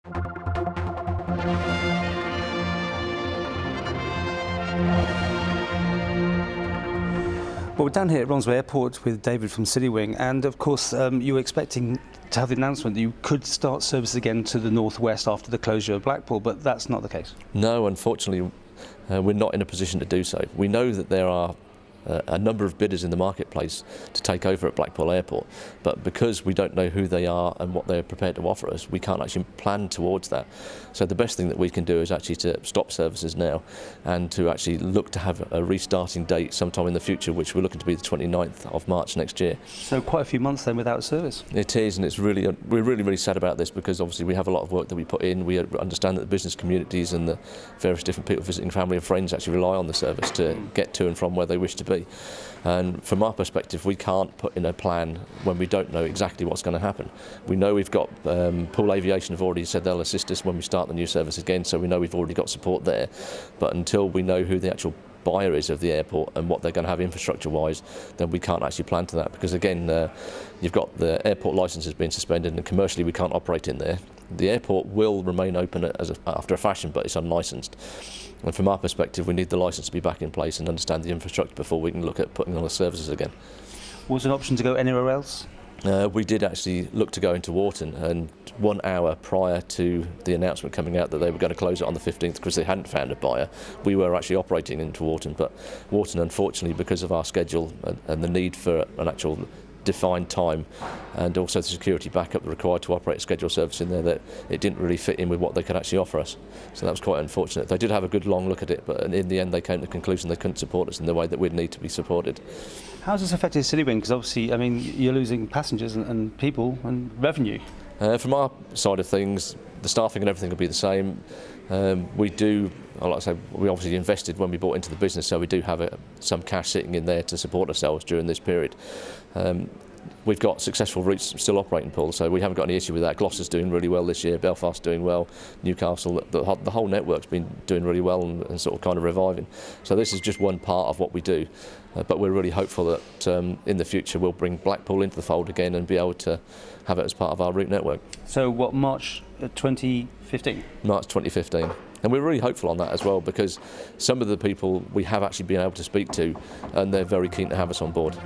Well, we're down here at Romsey Airport with David from Citywing, and of course you were expecting to have the announcement that you could start service again to the northwest after the closure of Blackpool, but that's not the case. No, unfortunately we're not in a position to do so. We know that there are a number of bidders in the marketplace to take over at Blackpool Airport, but because we don't know who they are and what they're prepared to offer us, we can't actually plan towards that. So the best thing that we can do is actually to stop services now and to actually look to have a restarting date sometime in the future, which we're looking to be the 29th of March next year. So quite a few months then without service. It is, and we're really sad about this, because obviously we have a lot of work that we put in. We understand that the business communities and the various different people visiting family and friends actually rely on the service to get to and from where they wish to be. And from our perspective, we can't put in a plan when we don't know exactly what's going to happen. We know we've got Pool Aviation have already said they'll assist us when we start the new service again, so we know we've already got support there. But until we know who the actual buyer is of the airport and what they're going to have infrastructure-wise, then we can't actually plan to that, because again, you've got the airport licences being suspended and commercially we can't operate in there. The airport will remain open after a fashion, but it's unlicensed. And from our perspective, we need the licence to be back in place and understand the infrastructure before we can look at putting on the services again. Was it an option to go anywhere else? We did actually look to go into Wharton, and 1 hour prior to the announcement coming out that they were going to close it on the 15th because they hadn't found a buyer, we were actually operating into Wharton. But Wharton, unfortunately, because of our schedule and the need for an actual defined time and also the security backup required to operate a scheduled service in there, that it didn't really fit in with what they could actually offer us. So that was quite unfortunate. They did have a good long look at it, but in the end they came to the conclusion they couldn't support us in the way that we'd need to be supported. How's this affected Citywing? Because obviously, I mean, you're losing passengers and people and revenue. From our side of things, the staffing and everything will be the same. We do, like I say, we obviously invested when we bought into the business, so we do have some cash sitting in there to support ourselves during this period. We've got successful routes still operating, Paul, so we haven't got any issue with that. Gloucester's doing really well this year, Belfast's doing well, Newcastle, the whole network's been doing really well and sort of kind of reviving. So this is just one part of what we do, but we're really hopeful that in the future we'll bring Blackpool into the fold again and be able to have it as part of our route network. So what, March 2015? March 2015. And we're really hopeful on that as well, because some of the people we have actually been able to speak to, and they're very keen to have us on board.